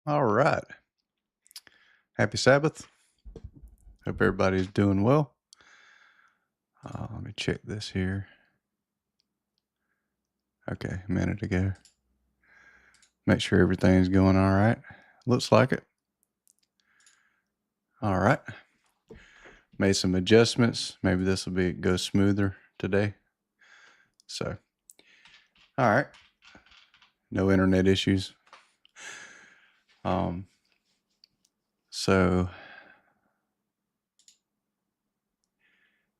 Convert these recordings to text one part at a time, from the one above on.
All right. Happy Sabbath. Hope everybody's doing well. Let me check this here. Okay, a minute ago. Make sure everything's going all right. Looks like it. All right. Made some adjustments. Maybe this will go smoother today. So, all right. No internet issues. Um, so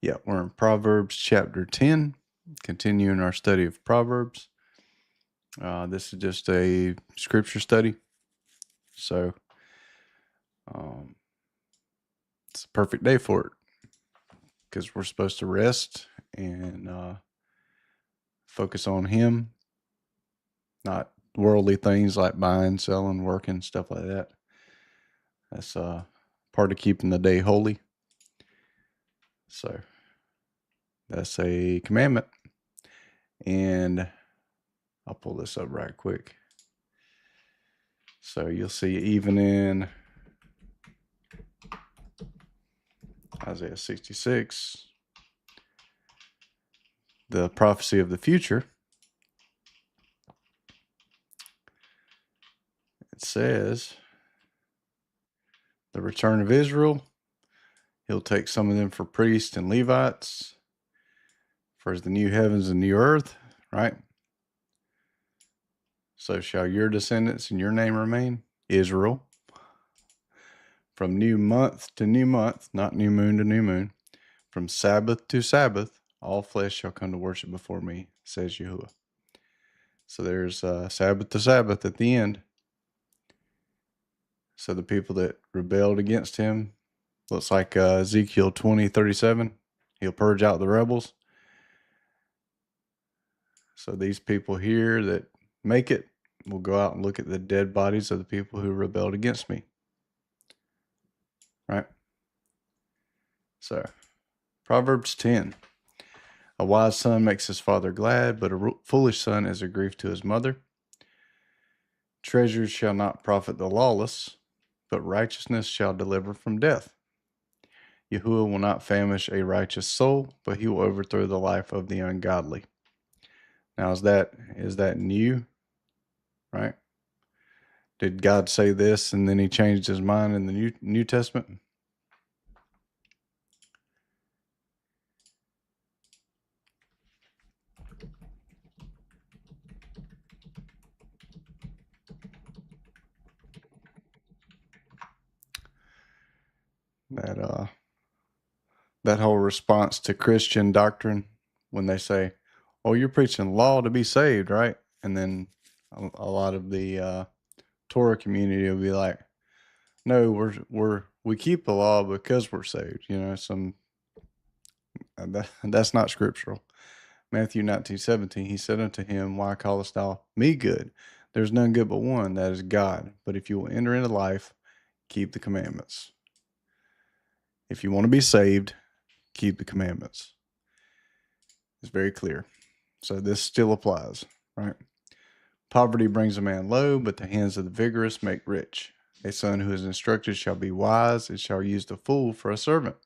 yeah, we're in Proverbs chapter 10, continuing our study of Proverbs. This is just a scripture study. So, it's a perfect day for it because we're supposed to rest and focus on Him, not worldly things like buying, selling, working, stuff like that. That's part of keeping the day holy. So that's a commandment. And I'll pull this up right quick. So you'll see even in Isaiah 66, the prophecy of the future, it says, the return of Israel, He'll take some of them for priests and Levites, for the new heavens and new earth, right? So shall your descendants and your name remain, Israel. From new month to new month, not new moon to new moon, from Sabbath to Sabbath, all flesh shall come to worship before me, says Yahuwah. So there's Sabbath to Sabbath at the end. So the people that rebelled against him, looks like Ezekiel 20:37, he'll purge out the rebels. So these people here that make it will go out and look at the dead bodies of the people who rebelled against me. Right? So, Proverbs 10. A wise son makes his father glad, but a foolish son is a grief to his mother. Treasures shall not profit the lawless, but righteousness shall deliver from death. Yahuwah will not famish a righteous soul, but he will overthrow the life of the ungodly. Now, is that new? Right? Did God say this and then he changed his mind in the New Testament? That that whole response to Christian doctrine when they say, "Oh, you're preaching law to be saved, right?" And then a lot of the Torah community will be like, "No, we keep the law because we're saved." That's not scriptural. Matthew 19:17, he said unto him, Why callest thou me good? There's none good but one, that is God. But if you will enter into life, keep the commandments. If you want to be saved, keep the commandments. It's very clear. So this still applies, right? Poverty brings a man low, but the hands of the vigorous make rich. A son who is instructed shall be wise, and shall use the fool for a servant.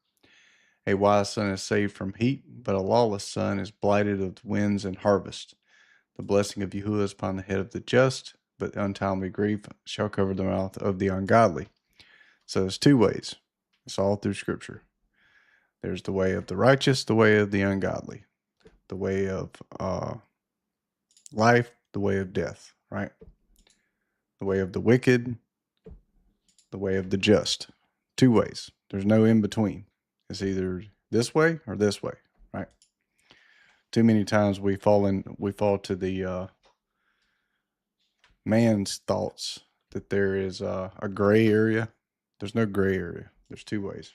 A wise son is saved from heat, but a lawless son is blighted of the winds and harvest. The blessing of Yahuwah is upon the head of the just, but untimely grief shall cover the mouth of the ungodly. So there's two ways. It's all through Scripture. There's the way of the righteous, the way of the ungodly, the way of life, the way of death, right? The way of the wicked, the way of the just. Two ways. There's no in between. It's either this way or this way, right? Too many times we fall to the man's thoughts that there is a gray area. There's no gray area. There's two ways.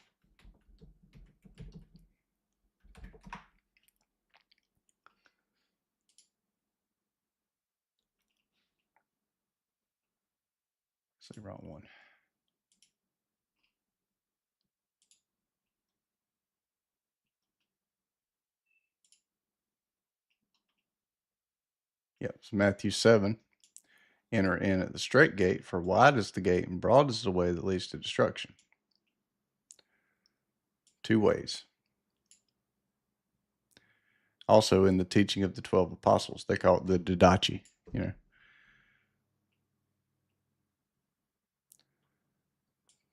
Say wrong one. Yep, it's Matthew 7. Enter in at the straight gate, for wide is the gate and broad is the way that leads to destruction. 2 ways. Also, in the teaching of the 12 apostles, they call it the didache, you know.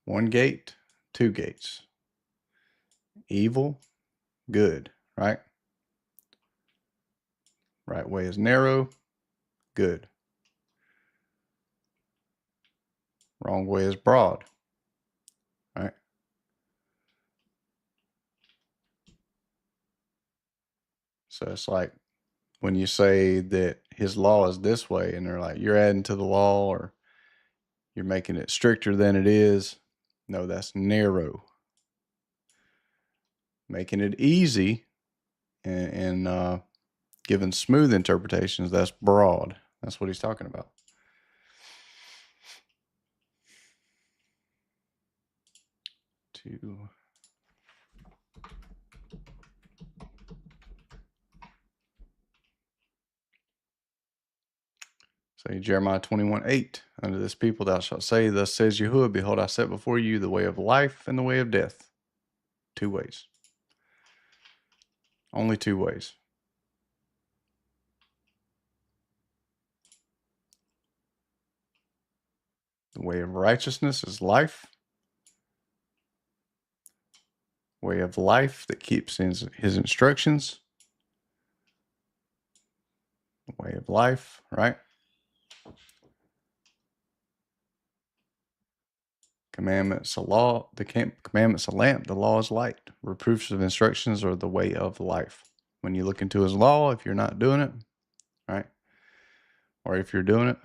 One gate, 2 gates. Evil, good, right? Right way is narrow, good. Wrong way is broad, right? So it's like when you say that his law is this way, and they're like, you're adding to the law or you're making it stricter than it is. No, that's narrow. Making it easy and giving smooth interpretations, that's broad. That's what he's talking about. Say Jeremiah 21:8. Unto this people thou shalt say, thus says Yahuwah, behold, I set before you the way of life and the way of death. 2 ways. Only 2 ways. The way of righteousness is life. Way of life that keeps his instructions. The way of life, right? Commandments a law. The commandments a lamp. The law is light. Reproofs of instructions are the way of life. When you look into his law, if you're not doing it, right? Or if you're doing it,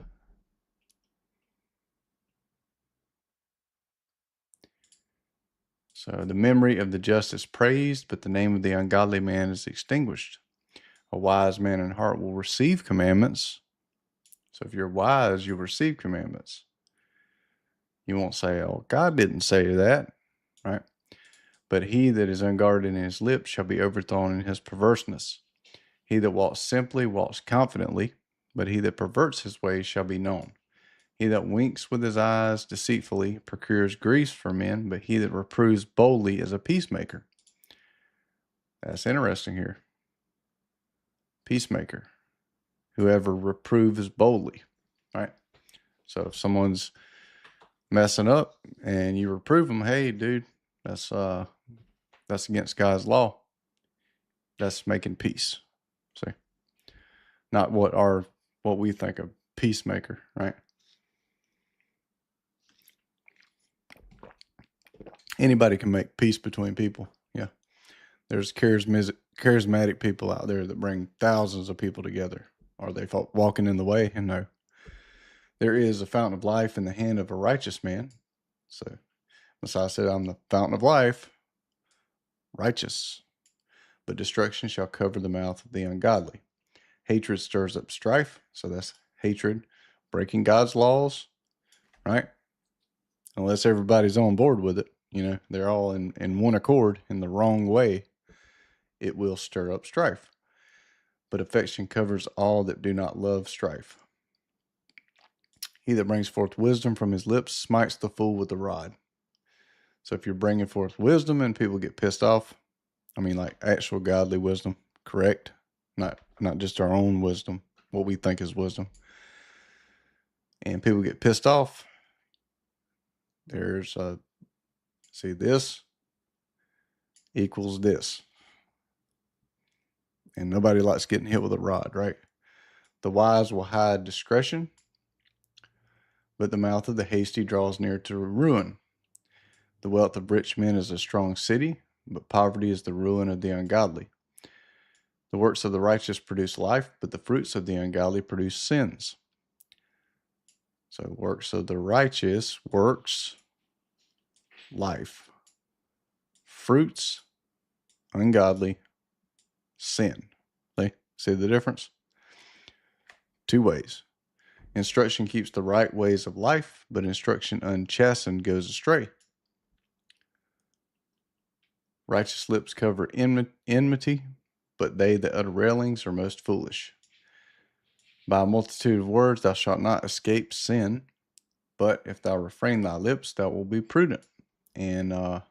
so the memory of the just is praised, but the name of the ungodly man is extinguished. A wise man in heart will receive commandments. So if you're wise, you'll receive commandments. You won't say, oh, God didn't say that, right? But he that is unguarded in his lips shall be overthrown in his perverseness. He that walks simply walks confidently, but he that perverts his ways shall be known. He that winks with his eyes deceitfully procures griefs for men, but he that reproves boldly is a peacemaker. That's interesting here. Peacemaker. Whoever reproves boldly, right? So if someone's messing up and you reprove them, hey, dude, that's against God's law. That's making peace. See, not what we think of peacemaker, right? Anybody can make peace between people. Yeah. There's charismatic people out there that bring thousands of people together. Are they walking in the way? And no. There is a fountain of life in the hand of a righteous man. So Messiah said, I'm the fountain of life, righteous. But destruction shall cover the mouth of the ungodly. Hatred stirs up strife. So that's hatred, breaking God's laws, right? Unless everybody's on board with it, they're all in one accord in the wrong way, it will stir up strife. But affection covers all that do not love strife. He that brings forth wisdom from his lips smites the fool with the rod. So if you're bringing forth wisdom and people get pissed off, I mean like actual godly wisdom, correct? Not just our own wisdom, what we think is wisdom. And people get pissed off, there's see, this equals this. And nobody likes getting hit with a rod, right? The wise will hide discretion, but the mouth of the hasty draws near to ruin. The wealth of rich men is a strong city, but poverty is the ruin of the ungodly. The works of the righteous produce life, but the fruits of the ungodly produce sins. So works of the righteous, works, life. Fruits, ungodly, sin. See the difference? 2 ways. Instruction keeps the right ways of life, but instruction unchastened goes astray. Righteous lips cover enmity, but they that utter railings are most foolish. By a multitude of words thou shalt not escape sin, but if thou refrain thy lips, thou wilt be prudent. And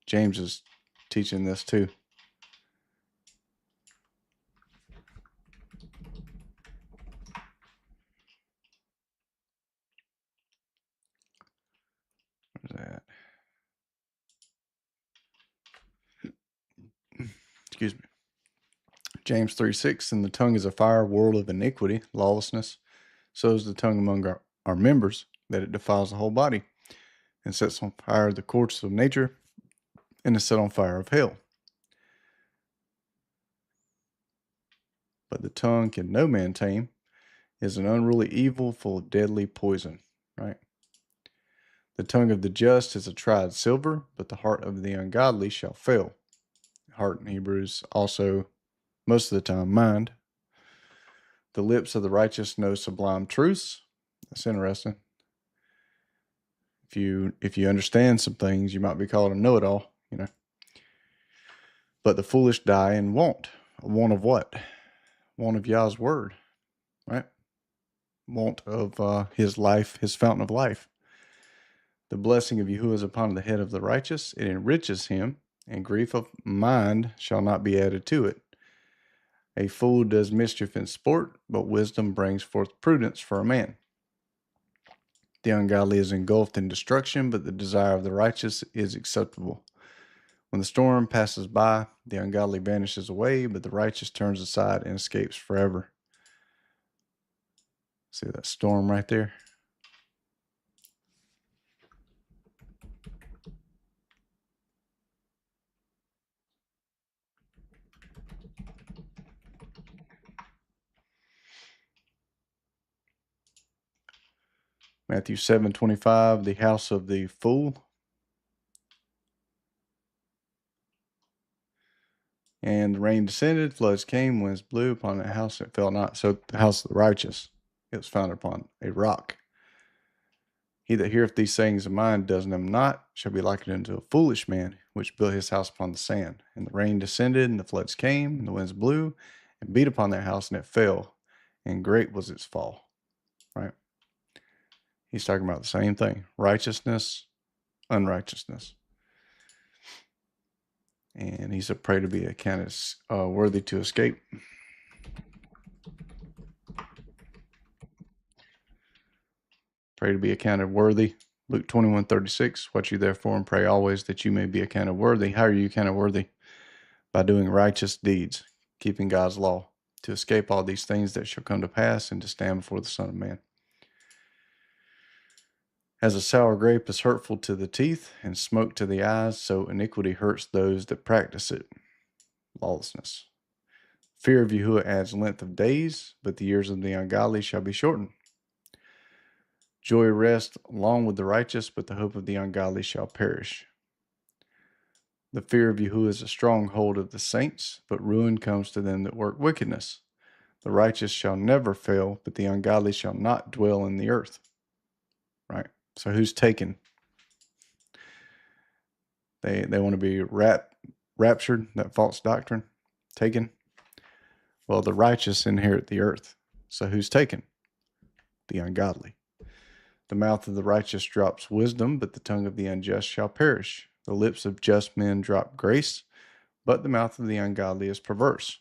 James is teaching this too. Where's that? Excuse me. James 3:6, and the tongue is a fire, world of iniquity, lawlessness. So is the tongue among our members, that it defiles the whole body, and sets on fire the courts of nature, and is set on fire of hell. But the tongue can no man tame, is an unruly evil full of deadly poison. Right? The tongue of the just is a tried silver, but the heart of the ungodly shall fail. Heart in Hebrew is also, most of the time, mind. The lips of the righteous know sublime truths. That's interesting. If you understand some things, you might be called a know-it-all, you know. But the foolish die in want. A want of what? Want of Yah's word, right? Want of his life, his fountain of life. The blessing of Yahuwah is upon the head of the righteous. It enriches him, and grief of mind shall not be added to it. A fool does mischief in sport, but wisdom brings forth prudence for a man. The ungodly is engulfed in destruction, but the desire of the righteous is acceptable. When the storm passes by, the ungodly vanishes away, but the righteous turns aside and escapes forever. See that storm right there? Matthew 7:25, the house of the fool. And the rain descended, floods came, winds blew upon that house, it fell not. So the house of the righteous, it was founded upon a rock. He that heareth these sayings of mine, does them not, shall be likened unto a foolish man, which built his house upon the sand. And the rain descended, and the floods came, and the winds blew, and beat upon that house, and it fell. And great was its fall. Right? He's talking about the same thing. Righteousness, unrighteousness. And he said, pray to be accounted worthy to escape. Pray to be accounted worthy. Luke 21:36, watch you therefore and pray always that you may be accounted worthy. How are you accounted worthy? By doing righteous deeds, keeping God's law, to escape all these things that shall come to pass and to stand before the Son of Man. As a sour grape is hurtful to the teeth and smoke to the eyes, so iniquity hurts those that practice it. Lawlessness. Fear of Yahuwah adds length of days, but the years of the ungodly shall be shortened. Joy rests along with the righteous, but the hope of the ungodly shall perish. The fear of Yahuwah is a stronghold of the saints, but ruin comes to them that work wickedness. The righteous shall never fail, but the ungodly shall not dwell in the earth. Right? So who's taken? They want to be raptured, that false doctrine, taken. Well, the righteous inherit the earth. So who's taken? The ungodly. The mouth of the righteous drops wisdom, but the tongue of the unjust shall perish. The lips of just men drop grace, but the mouth of the ungodly is perverse.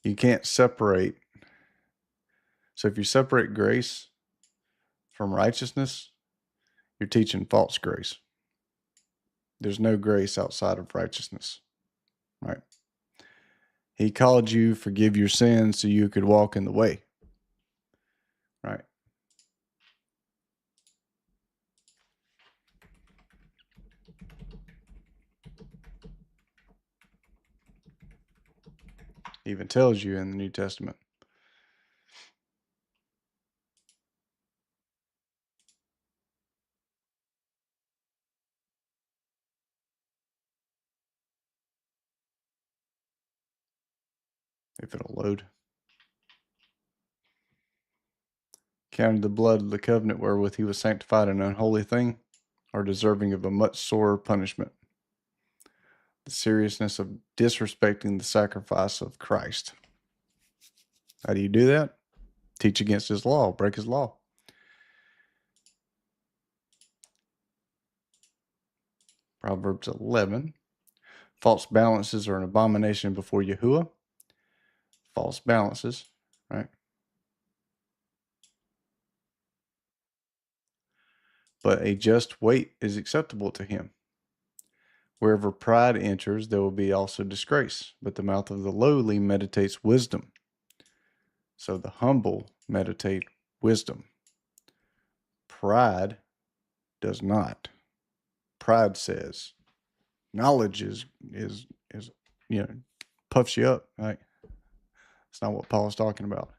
You can't separate. So if you separate grace from righteousness, you're teaching false grace. There's no grace outside of righteousness, right? He called you, forgive your sins so you could walk in the way, right? He even tells you in the New Testament. If it'll load. Counted the blood of the covenant wherewith he was sanctified an unholy thing, or deserving of a much sorer punishment. The seriousness of disrespecting the sacrifice of Christ. How do you do that? Teach against his law, break his law. Proverbs 11. False balances are an abomination before Yahuwah. False balances, right? But a just weight is acceptable to him. Wherever pride enters, there will be also disgrace, but the mouth of the lowly meditates wisdom. So the humble meditate wisdom. Pride does not. Pride says knowledge is puffs you up, right? It's not what Paul is talking about.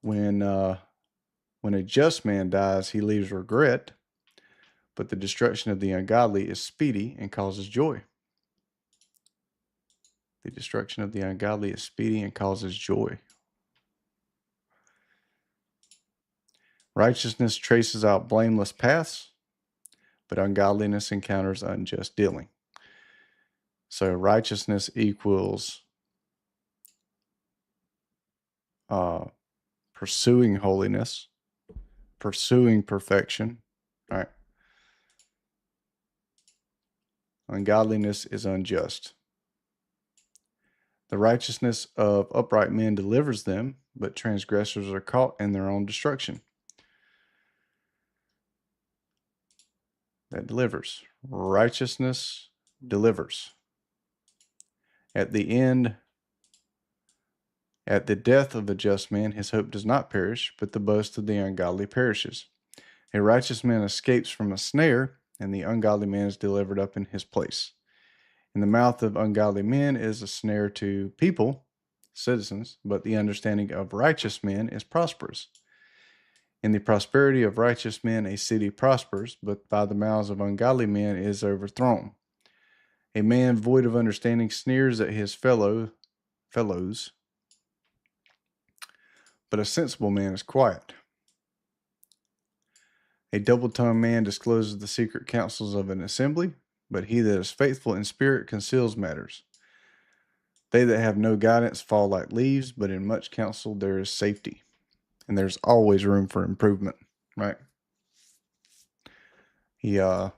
When a just man dies, he leaves regret, but the destruction of the ungodly is speedy and causes joy. The destruction of the ungodly is speedy and causes joy. Righteousness traces out blameless paths, but ungodliness encounters unjust dealing. So righteousness equals pursuing holiness, pursuing perfection, right? Ungodliness is unjust. The righteousness of upright men delivers them, but transgressors are caught in their own destruction. That delivers. Righteousness delivers. At the death of a just man, his hope does not perish, but the boast of the ungodly perishes. A righteous man escapes from a snare, and the ungodly man is delivered up in his place. In the mouth of ungodly men is a snare to people, citizens, but the understanding of righteous men is prosperous. In the prosperity of righteous men, a city prospers, but by the mouths of ungodly men is overthrown. A man void of understanding sneers at his fellows, but a sensible man is quiet. A double-tongued man discloses the secret counsels of an assembly, but he that is faithful in spirit conceals matters. They that have no guidance fall like leaves, but in much counsel there is safety. And there's always room for improvement, right? There's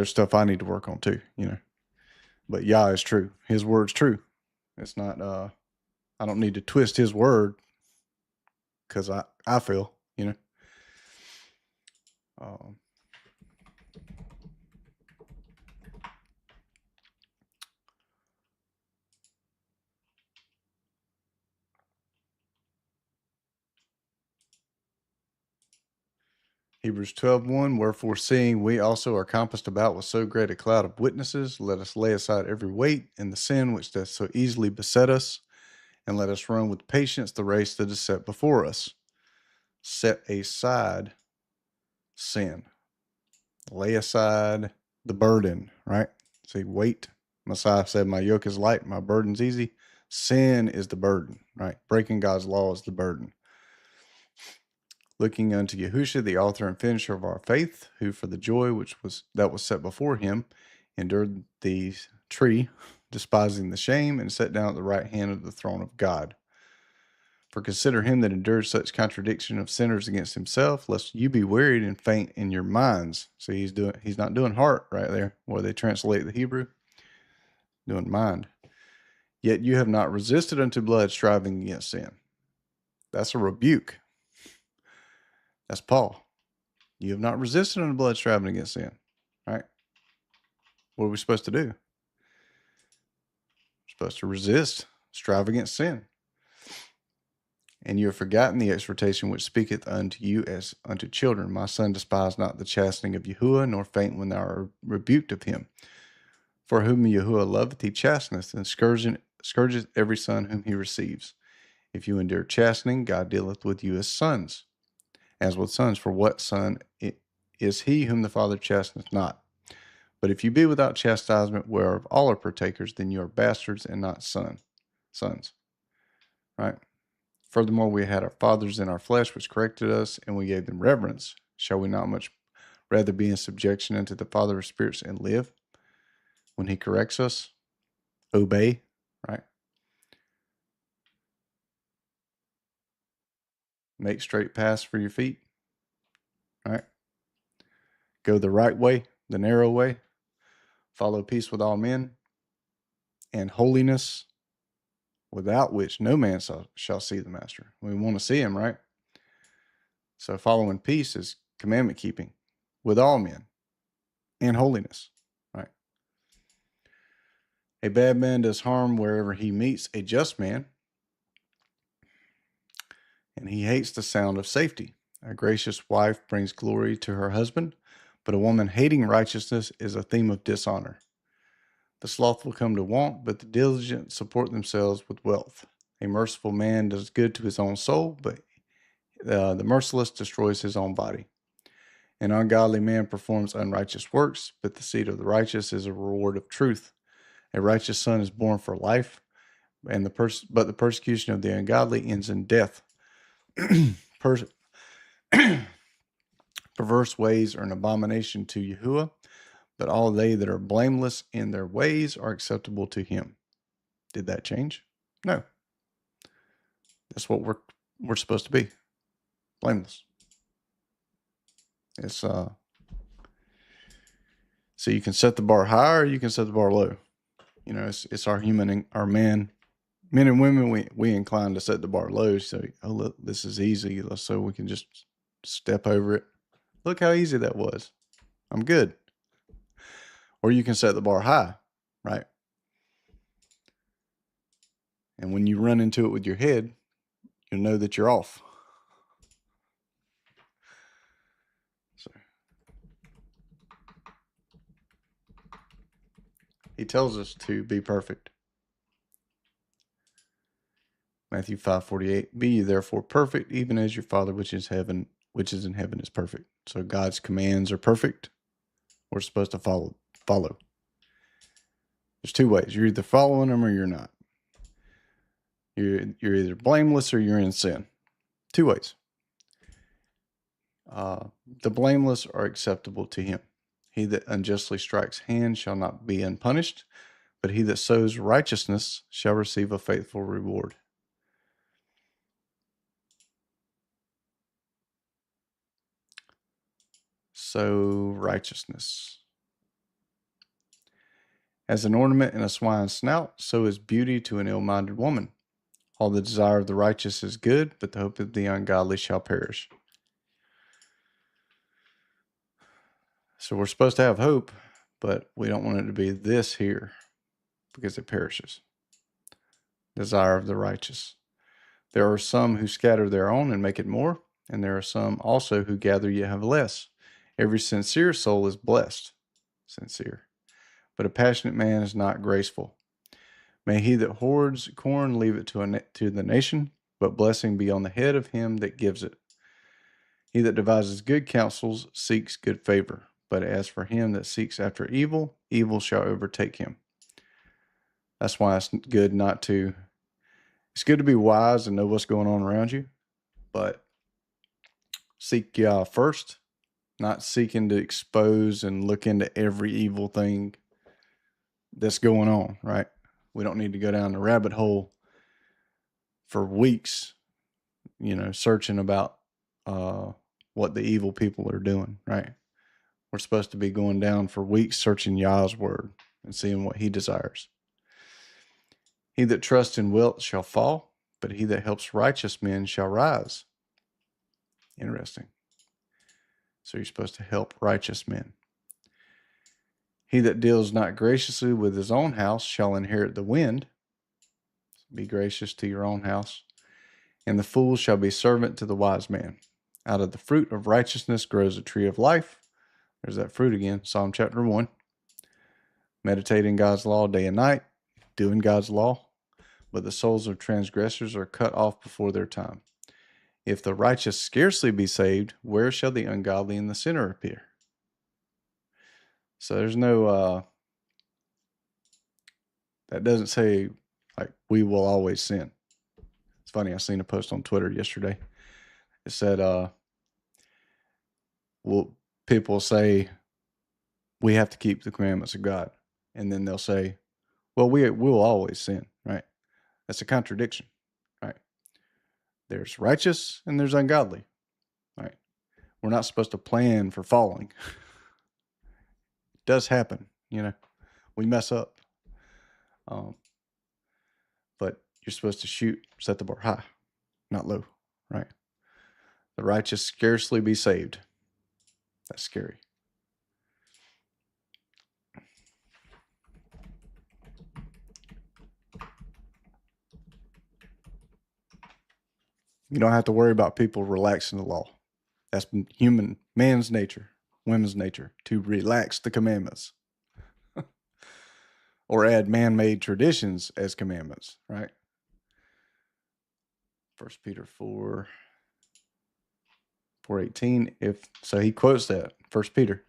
stuff I need to work on too, But Yah is true. His word's true. It's not, I don't need to twist his word because I feel, Hebrews 12:1, wherefore seeing we also are compassed about with so great a cloud of witnesses, let us lay aside every weight and the sin which doth so easily beset us, and let us run with patience the race that is set before us. Set aside sin. Lay aside the burden, right? See, weight. Messiah said, my yoke is light, my burden's easy. Sin is the burden, right? Breaking God's law is the burden. Looking unto Yahushua, the author and finisher of our faith, who for the joy that was set before him, endured the tree, despising the shame, and sat down at the right hand of the throne of God. For consider him that endured such contradiction of sinners against himself, lest you be wearied and faint in your minds. So he's not doing heart right there, where they translate the Hebrew, doing mind. Yet you have not resisted unto blood, striving against sin. That's a rebuke. That's Paul. You have not resisted unto blood, striving against sin. Right? What are we supposed to do? We're supposed to resist, strive against sin. And you have forgotten the exhortation which speaketh unto you as unto children. My son, despise not the chastening of Yahuwah, nor faint when thou art rebuked of him. For whom Yahuwah loveth, he chasteneth, and scourgeth every son whom he receives. If you endure chastening, God dealeth with you as sons. As with sons, for what son is he whom the Father chasteneth not? But if you be without chastisement, whereof all are partakers, then you are bastards and not sons. Right? Furthermore, we had our fathers in our flesh, which corrected us, and we gave them reverence. Shall we not much rather be in subjection unto the Father of spirits and live? When he corrects us, obey, right? make straight paths for your feet, right? Go the right way, the narrow way, follow peace with all men, and holiness, without which no man shall see the master. We want to see him, right? So following peace is commandment keeping with all men and holiness, right? A bad man does harm wherever he meets a just man, and he hates the sound of safety. A gracious wife brings glory to her husband, but a woman hating righteousness is a theme of dishonor. The slothful come to want, but the diligent support themselves with wealth. A merciful man does good to his own soul, but the merciless destroys his own body. An ungodly man performs unrighteous works, but the seed of the righteous is a reward of truth. A righteous son is born for life, and but the persecution of the ungodly ends in death. Perverse ways are an abomination to Yahuwah, but all they that are blameless in their ways are acceptable to him. Did that change? No. That's what we're supposed to be. Blameless. It's so you can set the bar high or you can set the bar low. You know, it's our men and women, we incline to set the bar low. So, oh, look, this is easy. So we can just step over it. Look how easy that was. I'm good. Or you can set the bar high, right? And when you run into it with your head, you'll know that you're off. So he tells us to be perfect. Matthew 5:48. Be ye therefore perfect, even as your Father which is in heaven is perfect. So God's commands are perfect. We're supposed to follow. There's two ways. You're either following them or you're not. You're either blameless or you're in sin. Two ways. The blameless are acceptable to him. He that unjustly strikes hand shall not be unpunished, but he that sows righteousness shall receive a faithful reward. Sow righteousness. As an ornament in a swine's snout, so is beauty to an ill-minded woman. All the desire of the righteous is good, but the hope of the ungodly shall perish. So we're supposed to have hope, but we don't want it to be this here because it perishes. Desire of the righteous. There are some who scatter their own and make it more, and there are some also who gather yet have less. Every sincere soul is blessed. Sincere. But a passionate man is not graceful. May he that hoards corn leave it to the nation, but blessing be on the head of him that gives it. He that devises good counsels seeks good favor, but as for him that seeks after evil, evil shall overtake him. That's why it's good it's good to be wise and know what's going on around you, but seek Yah first, not seeking to expose and look into every evil thing that's going on, right? We don't need to go down the rabbit hole for weeks, searching about what the evil people are doing, right? We're supposed to be going down for weeks searching Yah's word and seeing what he desires. He that trusts in wealth shall fall, but he that helps righteous men shall rise. Interesting. So you're supposed to help righteous men. He that deals not graciously with his own house shall inherit the wind. Be gracious to your own house. And the fool shall be servant to the wise man. Out of the fruit of righteousness grows a tree of life. There's that fruit again, Psalm chapter 1. Meditating God's law day and night, doing God's law. But the souls of transgressors are cut off before their time. If the righteous scarcely be saved, where shall the ungodly and the sinner appear? So there's no, that doesn't say like we will always sin. It's funny, I seen a post on Twitter yesterday. It said, people say we have to keep the commandments of God. And then they'll say, well, we will always sin, right? That's a contradiction, right? There's righteous and there's ungodly. Right? We're not supposed to plan for falling. It does happen, we mess up. But you're supposed to set the bar high, not low, right? The righteous scarcely be saved. That's scary. You don't have to worry about people relaxing the law. That's man's nature, women's nature, to relax the commandments or add man-made traditions as commandments, right? 1 Peter 4:18. So he quotes that, 1 Peter.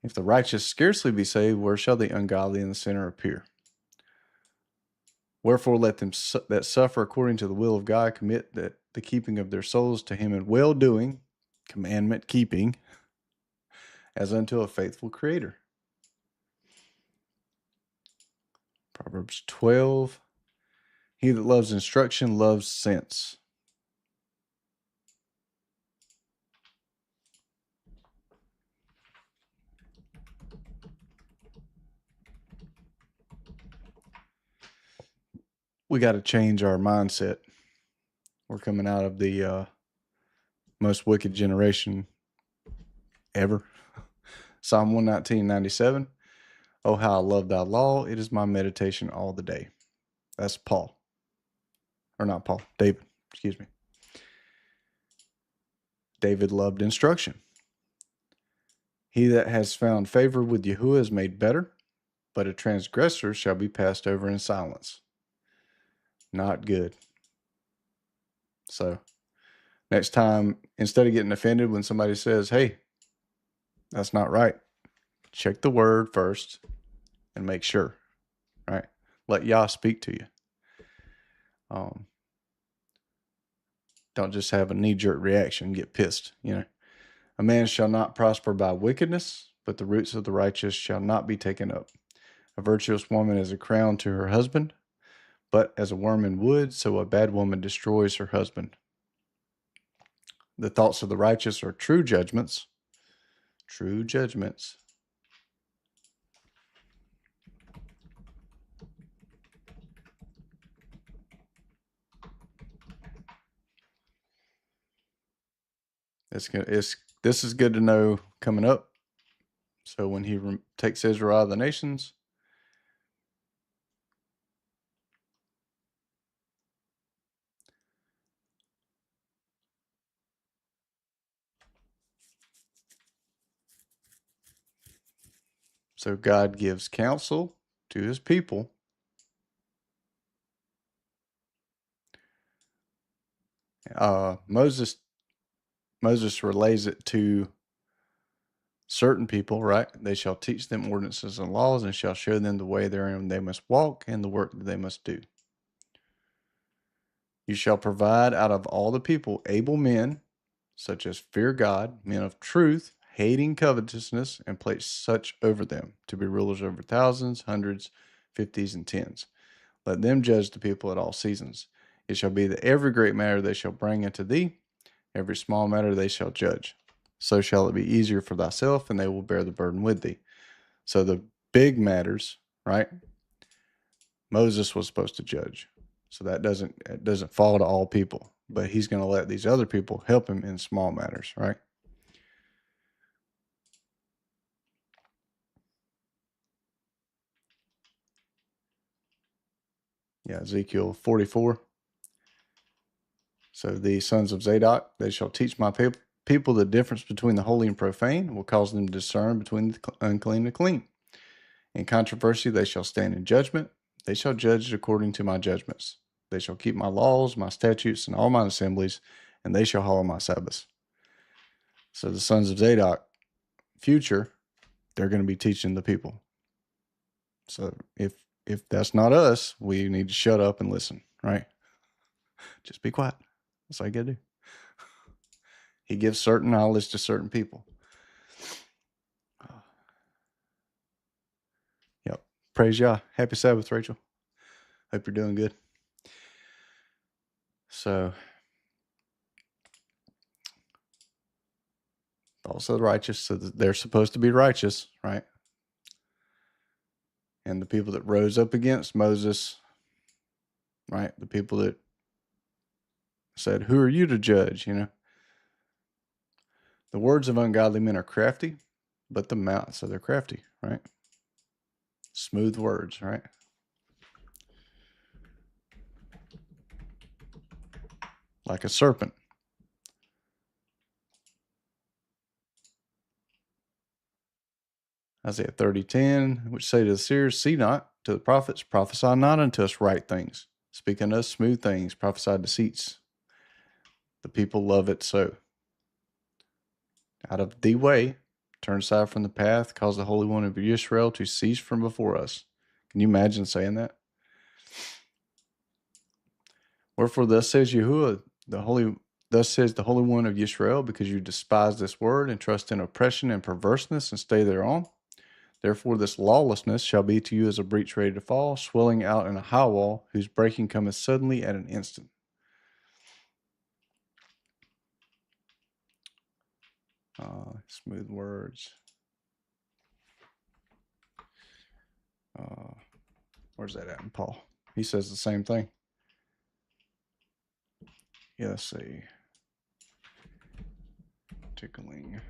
If the righteous scarcely be saved, where shall the ungodly and the sinner appear? Wherefore let them that suffer according to the will of God commit the keeping of their souls to him in well-doing, commandment keeping, as unto a faithful Creator. Proverbs 12. He that loves instruction loves sense. We got to change our mindset. We're coming out of the most wicked generation ever. Psalm 119:97. Oh, how I love thy law. It is my meditation all the day. That's Paul. Or not Paul, David. Excuse me. David loved instruction. He that has found favor with Yahuwah is made better, but a transgressor shall be passed over in silence. Not good. So next time, instead of getting offended when somebody says, hey, that's not right, check the word first and make sure, right? Let Yah speak to you. Don't just have a knee-jerk reaction, get pissed, A man shall not prosper by wickedness, but the roots of the righteous shall not be taken up. A virtuous woman is a crown to her husband, but as a worm in wood, so a bad woman destroys her husband. The thoughts of the righteous are true judgments. True judgments. This is good to know coming up. So when he takes Israel out of the nations, so God gives counsel to his people. Moses relays it to certain people, right? They shall teach them ordinances and laws, and shall show them the way therein they must walk, and the work that they must do. You shall provide out of all the people able men, such as fear God, men of truth, hating covetousness, and place such over them, to be rulers over thousands, hundreds, fifties, and tens. Let them judge the people at all seasons. It shall be that every great matter they shall bring unto thee, every small matter they shall judge. So shall it be easier for thyself, and they will bear the burden with thee. So the big matters, right? Moses was supposed to judge. So it doesn't fall to all people, but he's going to let these other people help him in small matters, right? Yeah, Ezekiel 44. So the sons of Zadok, they shall teach my people the difference between the holy and profane, and will cause them to discern between the unclean and clean. In controversy, they shall stand in judgment. They shall judge according to my judgments. They shall keep my laws, my statutes, and all my assemblies, and they shall hallow my Sabbaths. So the sons of Zadok, future, they're going to be teaching the people. So if that's not us, we need to shut up and listen, right? Just be quiet. That's all you got to do. He gives certain knowledge to certain people. Yep. Praise Yah. Happy Sabbath, Rachel. Hope you're doing good. So, also the righteous, so they're supposed to be righteous, right? And the people that rose up against Moses, right? The people that said, "Who are you to judge?" The words of ungodly men are crafty, but the mouth, so they're crafty, right? Smooth words, right? Like a serpent. Isaiah 30:10, which say to the seers, "See not," to the prophets, "prophesy not unto us right things. Speak unto us smooth things, prophesy deceits." The people love it so. Out of the way, turn aside from the path, cause the Holy One of Israel to cease from before us. Can you imagine saying that? Wherefore thus says Yahuwah, thus says the Holy One of Israel, because you despise this word and trust in oppression and perverseness and stay thereon. Therefore this lawlessness shall be to you as a breach ready to fall, swelling out in a high wall, whose breaking cometh suddenly at an instant. Smooth words. Where's that at in Paul? He says the same thing. Yeah, let's see. Tickling.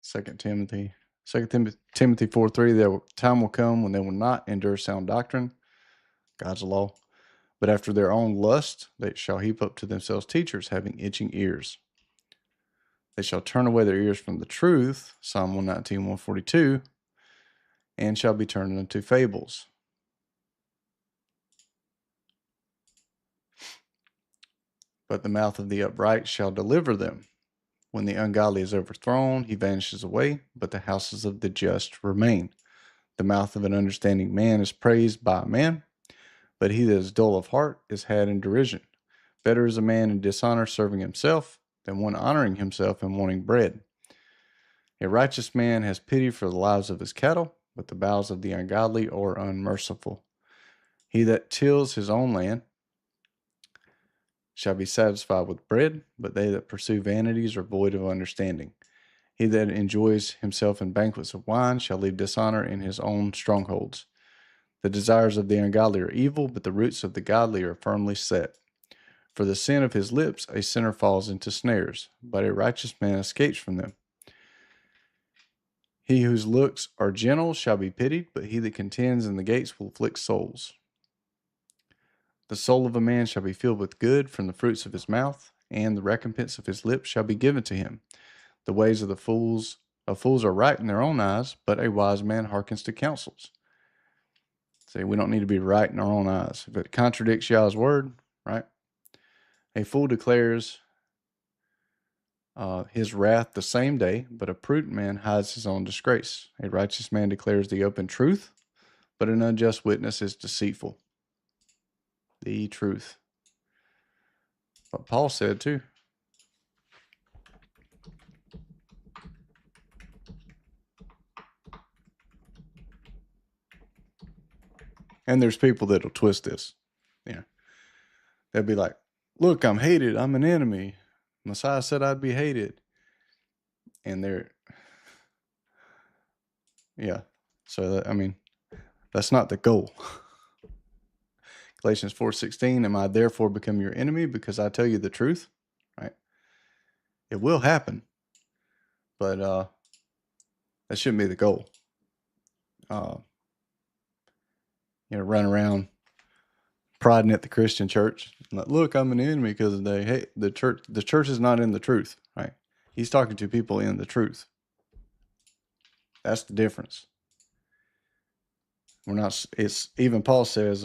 2 Timothy. 2 Timothy 4:3. The time will come when they will not endure sound doctrine, God's law, but after their own lust they shall heap up to themselves teachers having itching ears. They shall turn away their ears from the truth, Psalm 119, 142, and shall be turned into fables. But the mouth of the upright shall deliver them. When the ungodly is overthrown, he vanishes away, but the houses of the just remain. The mouth of an understanding man is praised by a man, but he that is dull of heart is had in derision. Better is a man in dishonor serving himself than one honoring himself and wanting bread. A righteous man has pity for the lives of his cattle, but the bowels of the ungodly are unmerciful. He that tills his own land shall be satisfied with bread, but they that pursue vanities are void of understanding. He that enjoys himself in banquets of wine shall leave dishonor in his own strongholds. The desires of the ungodly are evil, but the roots of the godly are firmly set. For the sin of his lips a sinner falls into snares, but a righteous man escapes from them. He whose looks are gentle shall be pitied, but he that contends in the gates will afflict souls. The soul of a man shall be filled with good from the fruits of his mouth, and the recompense of his lips shall be given to him. The ways of fools are right in their own eyes, but a wise man hearkens to counsels. See, we don't need to be right in our own eyes. If it contradicts Yah's word, right? A fool declares his wrath the same day, but a prudent man hides his own disgrace. A righteous man declares the open truth, but an unjust witness is deceitful. The truth. What Paul said too. And there's people that'll twist this. Yeah. They'll be like, look, I'm hated. I'm an enemy. Messiah said I'd be hated. And they're, yeah. So, that's not the goal. Galatians 4:16, am I therefore become your enemy because I tell you the truth? Right? It will happen. But that shouldn't be the goal. Run around prodding at the Christian church. Like, look, I'm an enemy because they hate the church. The church is not in the truth, right? He's talking to people in the truth. That's the difference. We're not. It's even Paul says.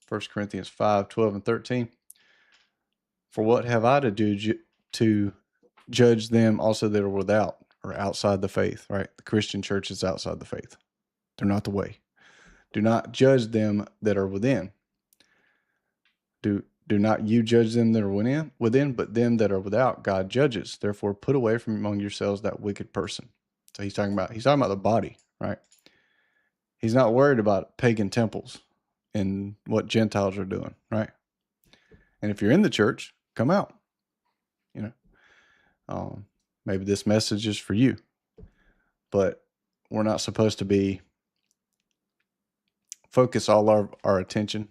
1 Corinthians 5:12 and 13. For what have I to do to judge them also that are without or outside the faith, right? The Christian church is outside the faith. They're not the way. Do not judge them that are within. Do Do not you judge them that are within, but them that are without, God judges. Therefore, put away from among yourselves that wicked person. So he's talking about the body, right? He's not worried about pagan temples and what Gentiles are doing, right? And if you're in the church, come out. You know, maybe this message is for you, but we're not supposed to be focus all our attention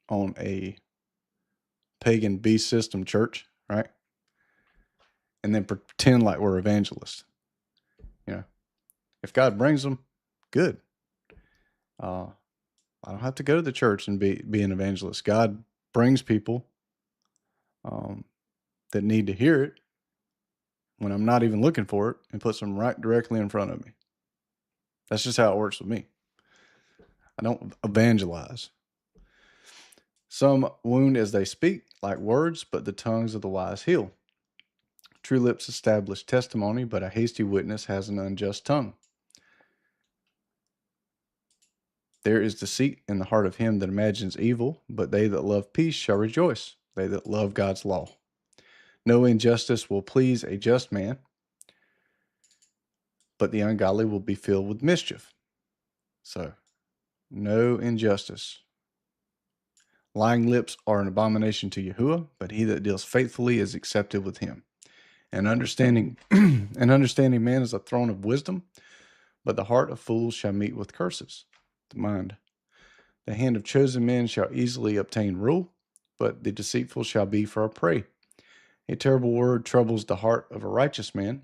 on a pagan beast system church, right? And then pretend like we're evangelists. You know, if God brings them, good. I don't have to go to the church and be an evangelist. God brings people that need to hear it when I'm not even looking for it and puts them right directly in front of me. That's just how it works with me. I don't evangelize. Some wound as they speak, like words, but the tongues of the wise heal. True lips establish testimony, but a hasty witness has an unjust tongue. There is deceit in the heart of him that imagines evil, but they that love peace shall rejoice, they that love God's law. No injustice will please a just man, but the ungodly will be filled with mischief. So, no injustice. Lying lips are an abomination to Yahuwah, but he that deals faithfully is accepted with him. And understanding man is a throne of wisdom, but the heart of fools shall meet with curses. The mind. The hand of chosen men shall easily obtain rule, but the deceitful shall be for a prey. A terrible word troubles the heart of a righteous man.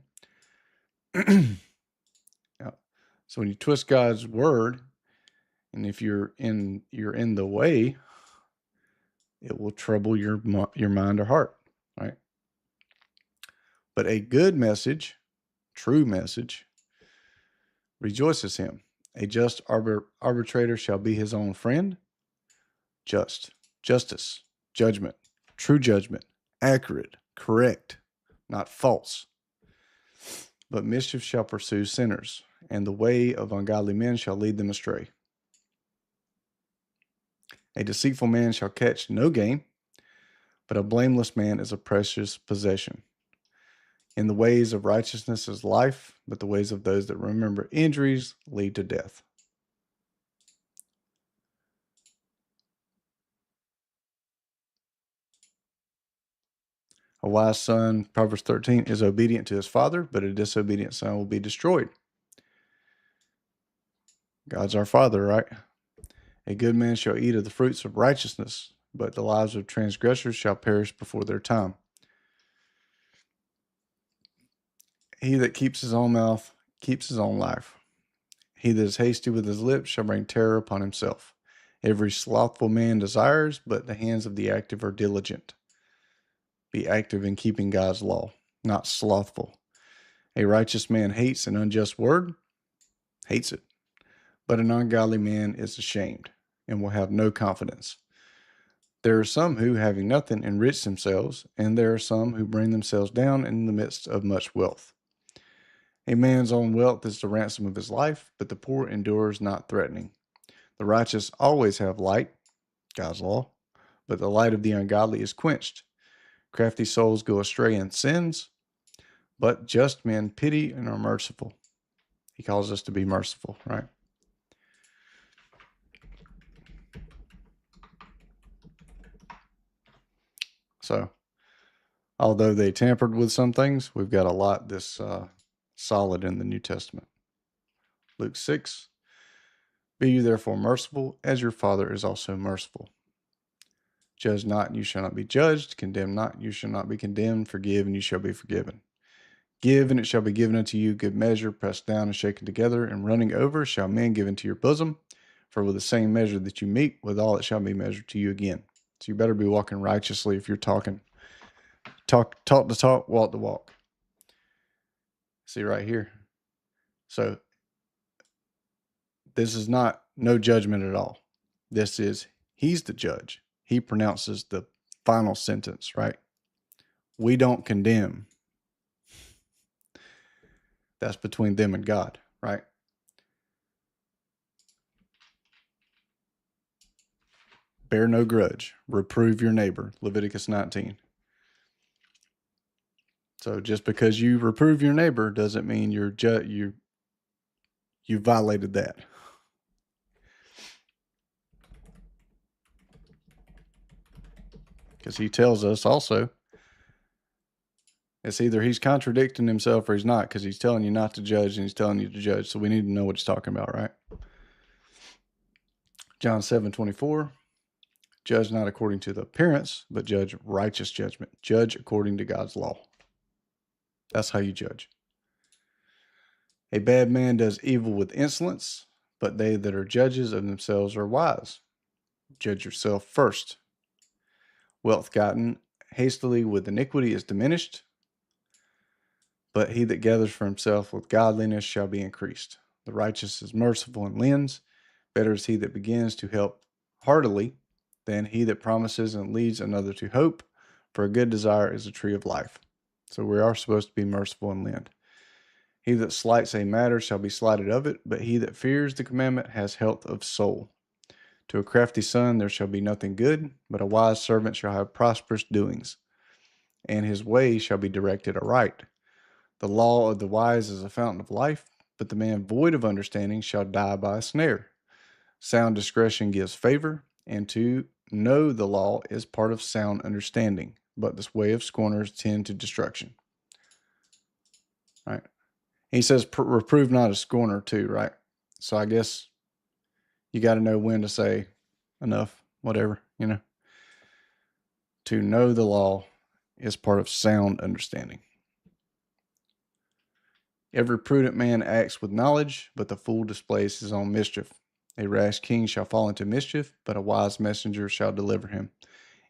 Yeah. So when you twist God's word, and if you're in the way, it will trouble your mind or heart, right? But a good message, true message, rejoices him. A just arbitrator shall be his own friend. Justice, judgment, true judgment, accurate, correct, not false. But mischief shall pursue sinners, and the way of ungodly men shall lead them astray. A deceitful man shall catch no game, but a blameless man is a precious possession. In the ways of righteousness is life, but the ways of those that remember injuries lead to death. A wise son, Proverbs 13, is obedient to his father, but a disobedient son will be destroyed. God's our father, right? A good man shall eat of the fruits of righteousness, but the lives of transgressors shall perish before their time. He that keeps his own mouth keeps his own life. He that is hasty with his lips shall bring terror upon himself. Every slothful man desires, but the hands of the active are diligent. Be active in keeping God's law, not slothful. A righteous man hates an unjust word, hates it. But an ungodly man is ashamed and will have no confidence. There are some who, having nothing, enrich themselves, and there are some who bring themselves down in the midst of much wealth. A man's own wealth is the ransom of his life, but the poor endures not threatening. The righteous always have light, God's law, but the light of the ungodly is quenched. Crafty souls go astray in sins, but just men pity and are merciful. He calls us to be merciful, right? So, although they tampered with some things, we've got a lot this solid in the New Testament. Luke 6, be you therefore merciful, as your Father is also merciful. Judge not, and you shall not be judged. Condemn not, and you shall not be condemned. Forgive, and you shall be forgiven. Give, and it shall be given unto you, good measure, pressed down and shaken together, and running over shall men give into your bosom. For with the same measure that you meet, withal it shall be measured to you again. So you better be walking righteously if you're talking. Talk the talk, walk the walk. See right here. So this is not no judgment at all. This is he's the judge. He pronounces the final sentence, right? We don't condemn. That's between them and God, right? Bear no grudge. Reprove your neighbor. Leviticus 19. So just because you reprove your neighbor doesn't mean you violated that. Because he tells us also, it's either he's contradicting himself or he's not, because he's telling you not to judge and he's telling you to judge. So we need to know what he's talking about, right? John 7:24. Judge not according to the appearance, but judge righteous judgment. Judge according to God's law. That's how you judge. A bad man does evil with insolence, but they that are judges of themselves are wise. Judge yourself first. Wealth gotten hastily with iniquity is diminished, but he that gathers for himself with godliness shall be increased. The righteous is merciful and lends. Better is he that begins to help heartily than he that promises and leads another to hope, for a good desire is a tree of life. So we are supposed to be merciful and lend. He that slights a matter shall be slighted of it, but he that fears the commandment has health of soul. To a crafty son there shall be nothing good, but a wise servant shall have prosperous doings, and his way shall be directed aright. The law of the wise is a fountain of life, but the man void of understanding shall die by a snare. Sound discretion gives favor, and to know the law is part of sound understanding, but this way of scorners tend to destruction. Right? He says, reprove not a scorner too, right? So I guess you got to know when to say enough, whatever, To know the law is part of sound understanding. Every prudent man acts with knowledge, but the fool displays his own mischief. A rash king shall fall into mischief, but a wise messenger shall deliver him.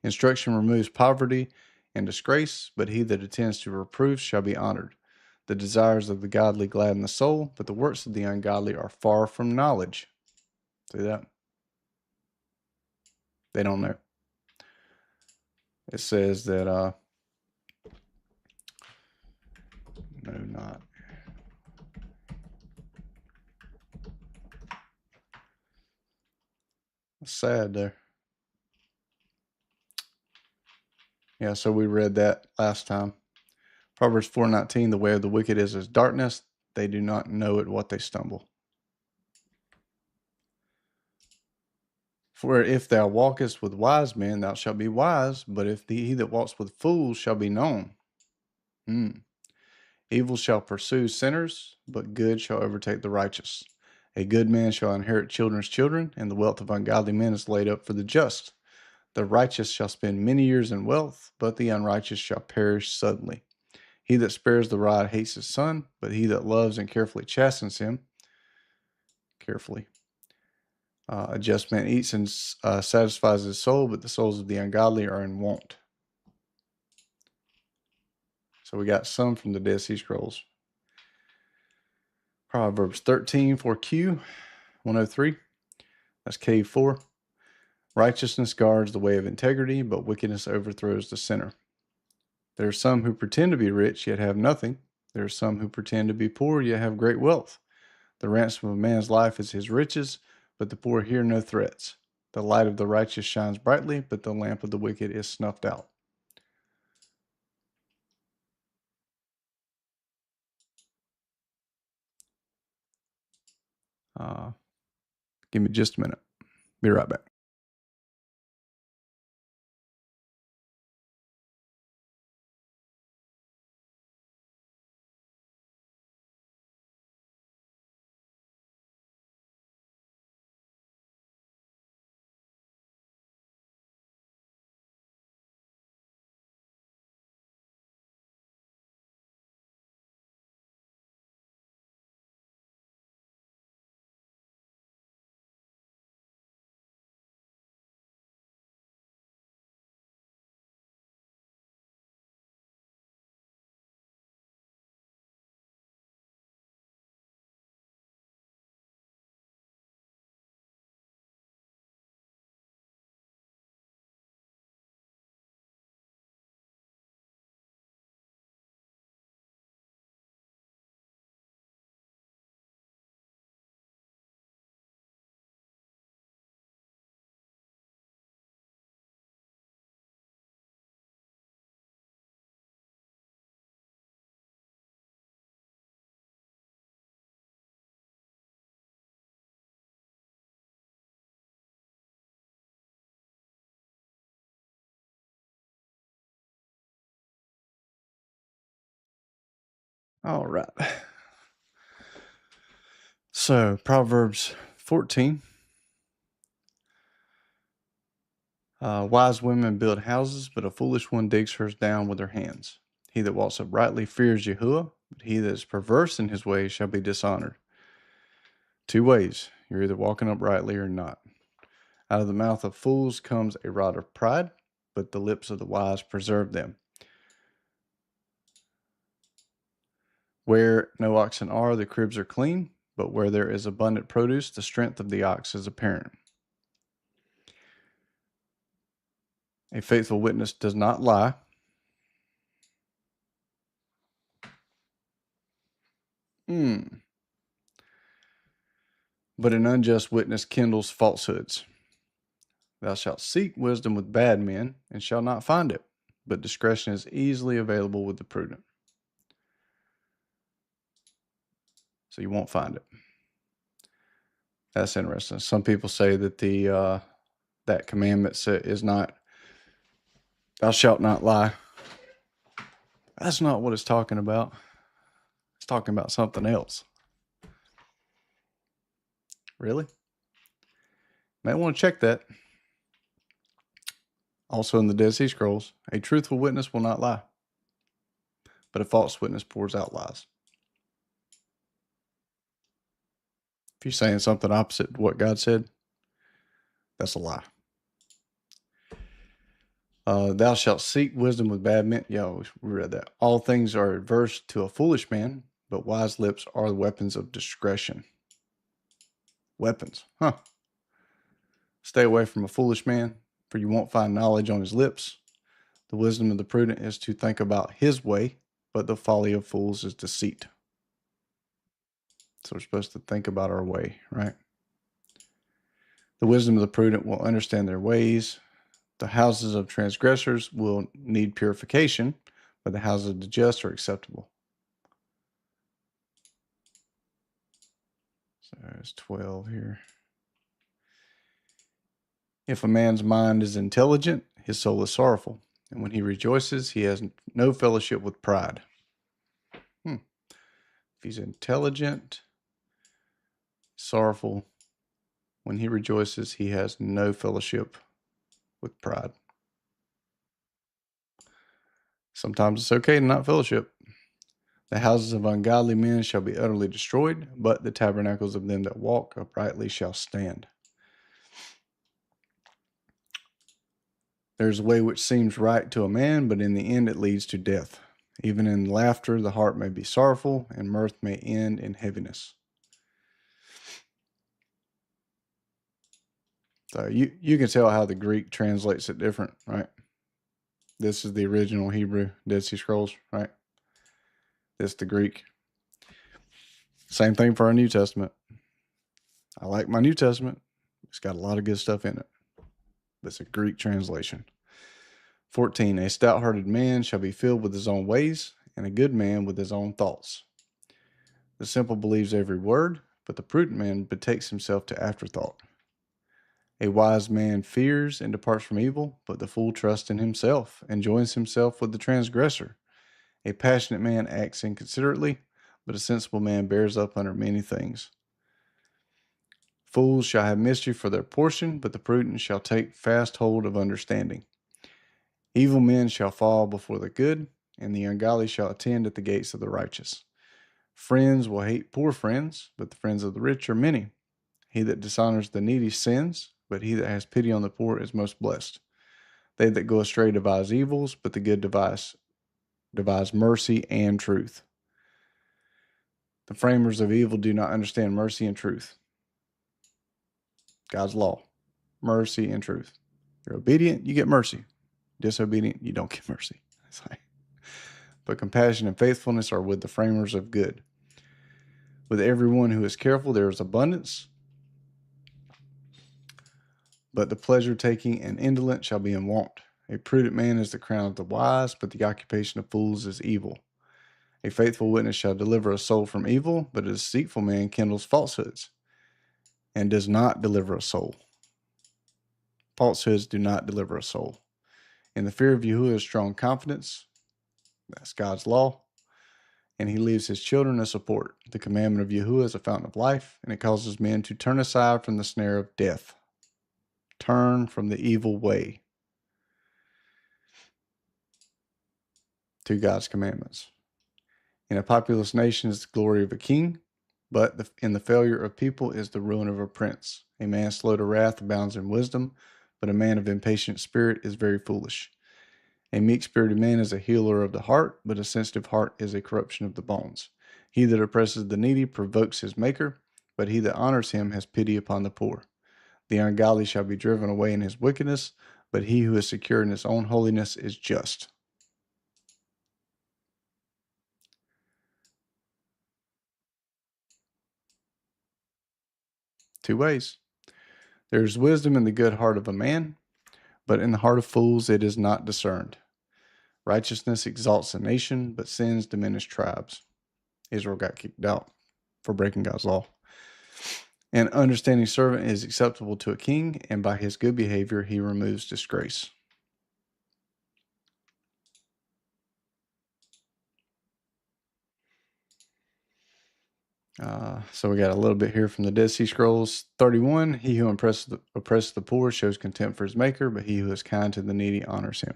Instruction removes poverty and disgrace, but he that attends to reproofs shall be honored. The desires of the godly gladden the soul, but the works of the ungodly are far from knowledge. See that? They don't know. It says that, no, not. It's sad there. Yeah, so we read that last time. Proverbs 4:19, the way of the wicked is as darkness. They do not know at what they stumble. For if thou walkest with wise men, thou shalt be wise, but if he that walks with fools shall be known. Evil shall pursue sinners, but good shall overtake the righteous. A good man shall inherit children's children, and the wealth of ungodly men is laid up for the just. The righteous shall spend many years in wealth, but the unrighteous shall perish suddenly. He that spares the rod hates his son, but he that loves and carefully chastens him, a just man eats and satisfies his soul, but the souls of the ungodly are in want. So we got some from the Dead Sea Scrolls. Proverbs 13 for Q, 103. That's K4. Righteousness guards the way of integrity, but wickedness overthrows the sinner. There are some who pretend to be rich, yet have nothing. There are some who pretend to be poor, yet have great wealth. The ransom of a man's life is his riches, but the poor hear no threats. The light of the righteous shines brightly, but the lamp of the wicked is snuffed out. Give me just a minute. Be right back. All right. So, Proverbs 14. Wise women build houses, but a foolish one digs hers down with her hands. He that walks uprightly fears Yahuwah, but he that is perverse in his ways shall be dishonored. Two ways. You're either walking uprightly or not. Out of the mouth of fools comes a rod of pride, but the lips of the wise preserve them. Where no oxen are, the cribs are clean, but where there is abundant produce, the strength of the ox is apparent. A faithful witness does not lie. But an unjust witness kindles falsehoods. Thou shalt seek wisdom with bad men, and shalt not find it, but discretion is easily available with the prudent. So you won't find it. That's interesting. Some people say that that commandment is not, thou shalt not lie. That's not what it's talking about. It's talking about something else. Really? May want to check that. Also in the Dead Sea Scrolls, a truthful witness will not lie, but a false witness pours out lies. If you're saying something opposite to what God said, that's a lie. Thou shalt seek wisdom with bad men. Yeah, we read that. All things are adverse to a foolish man, but wise lips are the weapons of discretion. Weapons, huh? Stay away from a foolish man, for you won't find knowledge on his lips. The wisdom of the prudent is to think about his way, but the folly of fools is deceit. So we're supposed to think about our way, right? The wisdom of the prudent will understand their ways. The houses of transgressors will need purification, but the houses of the just are acceptable. So there's 12 here. If a man's mind is intelligent, his soul is sorrowful, and when he rejoices, he has no fellowship with pride. If he's intelligent, sorrowful, when he rejoices, he has no fellowship with pride. Sometimes it's okay to not fellowship. The houses of ungodly men shall be utterly destroyed, but the tabernacles of them that walk uprightly shall stand. There's a way which seems right to a man, but in the end it leads to death. Even in laughter the heart may be sorrowful, and mirth may end in heaviness. So you can tell how the Greek translates it different, right? This is the original Hebrew Dead Sea Scrolls, right? This is the Greek. Same thing for our New Testament. I like my New Testament. It's got a lot of good stuff in it. That's a Greek translation. 14, a stout-hearted man shall be filled with his own ways, and a good man with his own thoughts. The simple believes every word, but the prudent man betakes himself to afterthought. A wise man fears and departs from evil, but the fool trusts in himself and joins himself with the transgressor. A passionate man acts inconsiderately, but a sensible man bears up under many things. Fools shall have mischief for their portion, but the prudent shall take fast hold of understanding. Evil men shall fall before the good, and the ungodly shall attend at the gates of the righteous. Friends will hate poor friends, but the friends of the rich are many. He that dishonors the needy sins, but he that has pity on the poor is most blessed. They that go astray devise evils, but the good devise mercy and truth. The framers of evil do not understand mercy and truth. God's law, mercy and truth. You're obedient, you get mercy. Disobedient, you don't get mercy. But compassion and faithfulness are with the framers of good. With everyone who is careful, there is abundance. But the pleasure-taking and indolent shall be in want. A prudent man is the crown of the wise, but the occupation of fools is evil. A faithful witness shall deliver a soul from evil, but a deceitful man kindles falsehoods and does not deliver a soul. Falsehoods do not deliver a soul. In the fear of Yahuwah is strong confidence. That's God's law. and he leaves his children a support. The commandment of Yahuwah is a fountain of life, and it causes men to turn aside from the snare of death. Turn from the evil way to God's commandments. In a populous nation is the glory of a king, but in the failure of people is the ruin of a prince. A man slow to wrath abounds in wisdom, but a man of impatient spirit is very foolish. A meek-spirited man is a healer of the heart, but a sensitive heart is a corruption of the bones. He that oppresses the needy provokes his maker, but he that honors him has pity upon the poor. The ungodly shall be driven away in his wickedness, but he who is secure in his own holiness is just. Two ways. There is wisdom in the good heart of a man, but in the heart of fools it is not discerned. Righteousness exalts a nation, but sins diminish tribes. Israel got kicked out for breaking God's law. An understanding servant is acceptable to a king, and by his good behavior he removes disgrace. So we got a little bit here from the Dead Sea Scrolls 31. He who oppresses the poor shows contempt for his maker, but he who is kind to the needy honors him.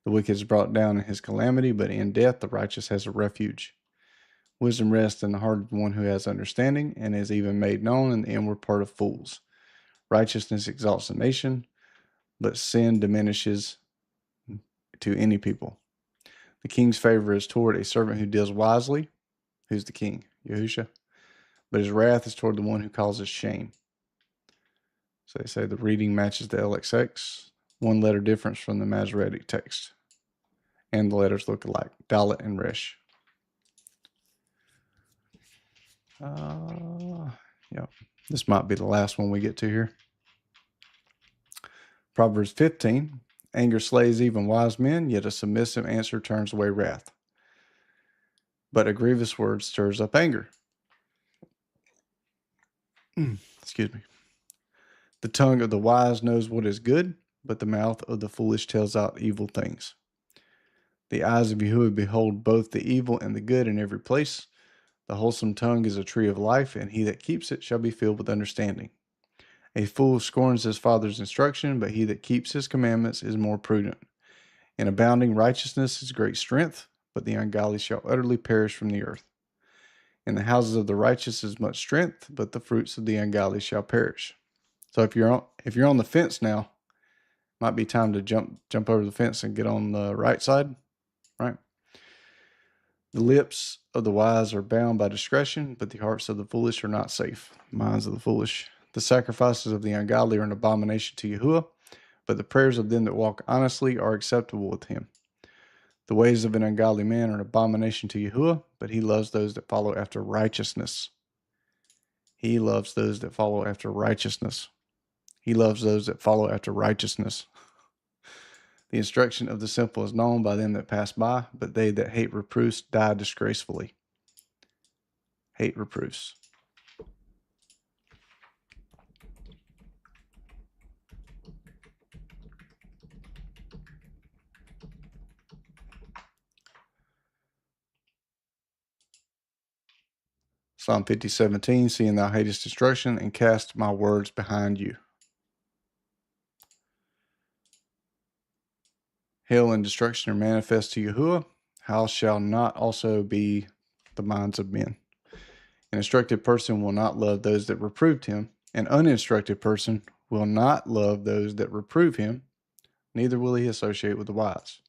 The wicked is brought down in his calamity, but in death the righteous has a refuge. Wisdom rests in the heart of the one who has understanding, and is even made known in the inward part of fools. Righteousness exalts a nation, but sin diminishes to any people. The king's favor is toward a servant who deals wisely. Who's the king? Yahusha. But his wrath is toward the one who causes shame. So they say the reading matches the LXX. One letter difference from the Masoretic text. And the letters look alike. Dalet and Resh. Yeah. This might be the last one we get to here. Proverbs 15. Anger slays even wise men, yet a submissive answer turns away wrath. But a grievous word stirs up anger. Excuse me. The tongue of the wise knows what is good, but the mouth of the foolish tells out evil things. The eyes of Yahuwah behold both the evil and the good in every place. The wholesome tongue is a tree of life, and he that keeps it shall be filled with understanding. A fool scorns his father's instruction, but he that keeps his commandments is more prudent. In abounding righteousness is great strength, but the ungodly shall utterly perish from the earth. In the houses of the righteous is much strength, but the fruits of the ungodly shall perish. So if you're on the fence now, might be time to jump over the fence and get on the right side, right? The lips of the wise are bound by discretion, but the hearts of the foolish are not safe. Minds of the foolish. The sacrifices of the ungodly are an abomination to Yahuwah, but the prayers of them that walk honestly are acceptable with him. The ways of an ungodly man are an abomination to Yahuwah, but he loves those that follow after righteousness. He loves those that follow after righteousness. He loves those that follow after righteousness. The instruction of the simple is known by them that pass by, but they that hate reproofs die disgracefully. Hate reproofs. Psalm 50:17, seeing thou hatest destruction and cast my words behind you. Hell and destruction are manifest to Yahuwah. How shall not also be the minds of men? An instructed person will not love those that reproved him. An uninstructed person will not love those that reprove him. Neither will he associate with the wise.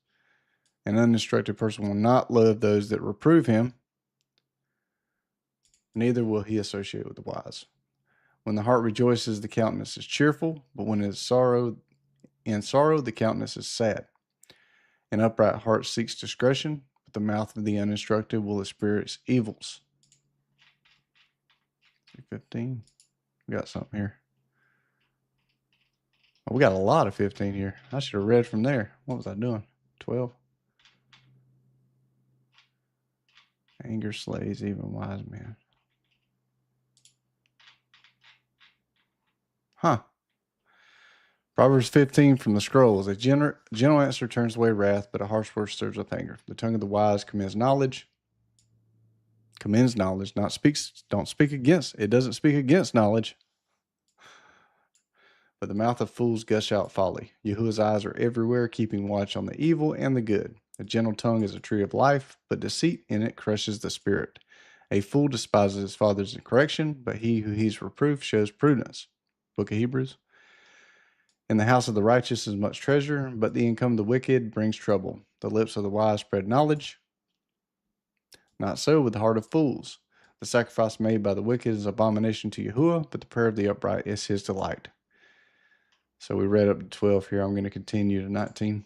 An uninstructed person will not love those that reprove him. Neither will he associate with the wise. When the heart rejoices, the countenance is cheerful, but when it is in sorrow, the countenance is sad. An upright heart seeks discretion, but the mouth of the uninstructed will experience evils. 15. We got something here. Oh, we got a lot of 15 here. I should have read from there. What was I doing? 12. Anger slays even wise men. Huh. Proverbs 15 from the scrolls. A gentle answer turns away wrath, but a harsh word stirs up anger. The tongue of the wise commends knowledge, Commends knowledge, not speaks. Don't speak against. It doesn't speak against knowledge. But the mouth of fools gush out folly. Yahuwah's eyes are everywhere, keeping watch on the evil and the good. A gentle tongue is a tree of life, but deceit in it crushes the spirit. A fool despises his father's correction, but he who heeds reproof shows prudence. Book of Hebrews. In the house of the righteous is much treasure, but the income of the wicked brings trouble. The lips of the wise spread knowledge. Not so with the heart of fools. The sacrifice made by the wicked is abomination to Yahuwah, but the prayer of the upright is his delight. So we read up to 12 here. I'm going to continue to 19.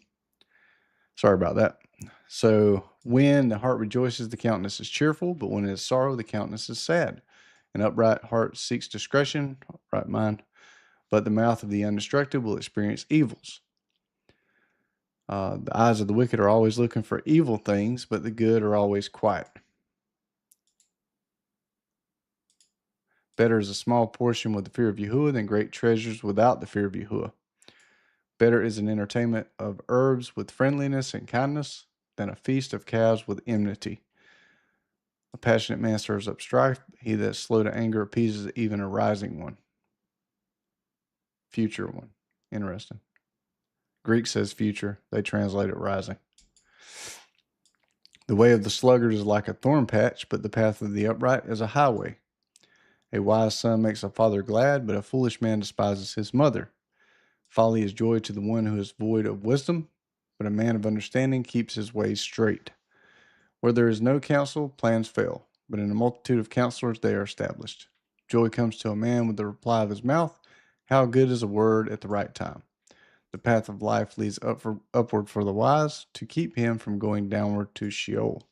Sorry about that. So when the heart rejoices, the countenance is cheerful, but when it is sorrow, the countenance is sad. An upright heart seeks discretion, right mind, but the mouth of the undistracted will experience evils. The eyes of the wicked are always looking for evil things, but the good are always quiet. Better is a small portion with the fear of Yahuwah than great treasures without the fear of Yahuwah. Better is an entertainment of herbs with friendliness and kindness than a feast of calves with enmity. A passionate man stirs up strife. He that is slow to anger appeases even a rising one. Future one. Interesting. Greek says future. They translate it rising. The way of the sluggard is like a thorn patch, but the path of the upright is a highway. A wise son makes a father glad, but a foolish man despises his mother. Folly is joy to the one who is void of wisdom, but a man of understanding keeps his ways straight. Where there is no counsel, plans fail, but in a multitude of counselors they are established. Joy comes to a man with the reply of his mouth. How good is a word at the right time. The path of life leads upward for the wise, to keep him from going downward to Sheol.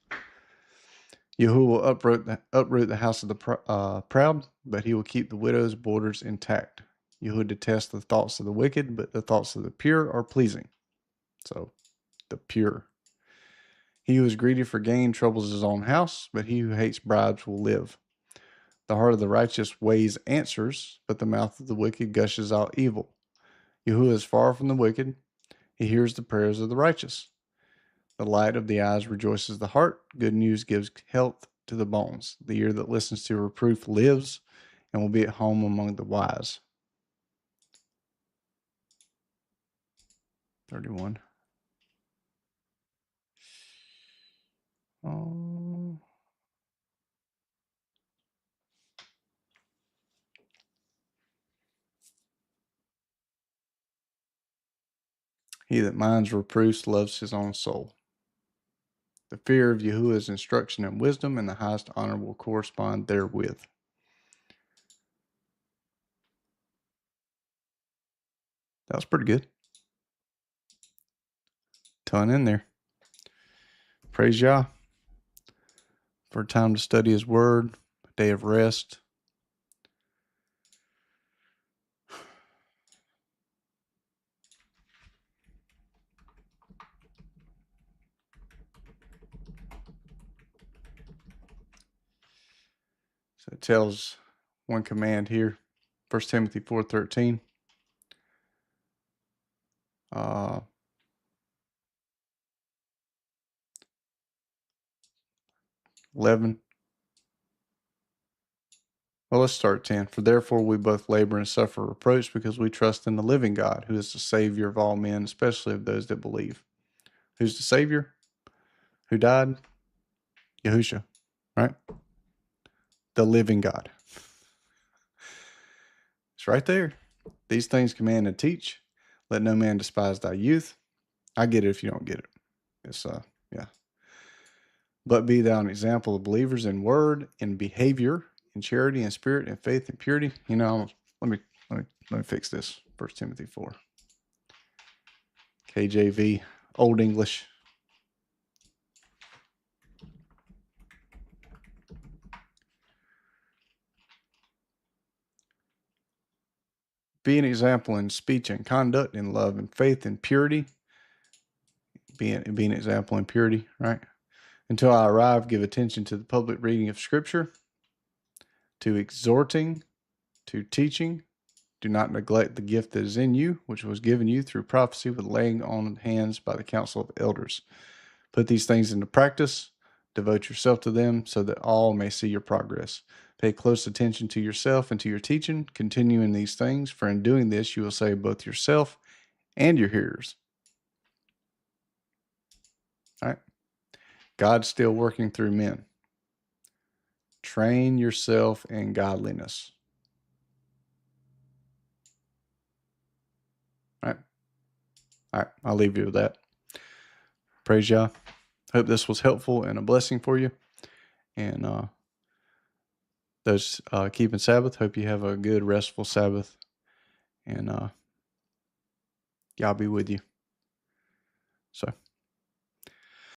Yahuwah will uproot the house of the proud, but he will keep the widow's borders intact. Yahuwah detests the thoughts of the wicked, but the thoughts of the pure are pleasing. So, the pure. He who is greedy for gain troubles his own house, but he who hates bribes will live. The heart of the righteous weighs answers, but the mouth of the wicked gushes out evil. Yahuwah is far from the wicked. He hears the prayers of the righteous. The light of the eyes rejoices the heart. Good news gives health to the bones. The ear that listens to reproof lives and will be at home among the wise. 31. Oh. He that minds reproofs loves his own soul. The fear of Yahuwah is instruction and wisdom, and the highest honor will correspond therewith. That was pretty good. Ton in there. Praise Yah for a time to study his word, a day of rest. So it tells one command here, 1 Timothy 4:13. 11. Well, let's start 10. For therefore we both labor and suffer reproach because we trust in the living God, who is the Savior of all men, especially of those that believe. Who's the Savior? Who died? Yahusha, right? The living God. It's right there. These things command and teach. Let no man despise thy youth. I get it if you don't get it. It's yeah. But be thou an example of believers in word, in behavior, in charity, in spirit, in faith, in purity. You know, let me fix this. 1 Timothy 4. KJV, Old English. Be an example in speech and conduct, in love and faith and purity. Be an example in purity, right? Until I arrive, give attention to the public reading of Scripture, to exhorting, to teaching. Do not neglect the gift that is in you, which was given you through prophecy with laying on of hands by the council of elders. Put these things into practice. Devote yourself to them so that all may see your progress. Pay close attention to yourself and to your teaching. Continue in these things, for in doing this, you will save both yourself and your hearers. All right. God's still working through men. Train yourself in godliness. All right. All right. I'll leave you with that. Praise Yah. Hope this was helpful and a blessing for you. And those keeping Sabbath, hope you have a good, restful Sabbath. And Yah be with you. So.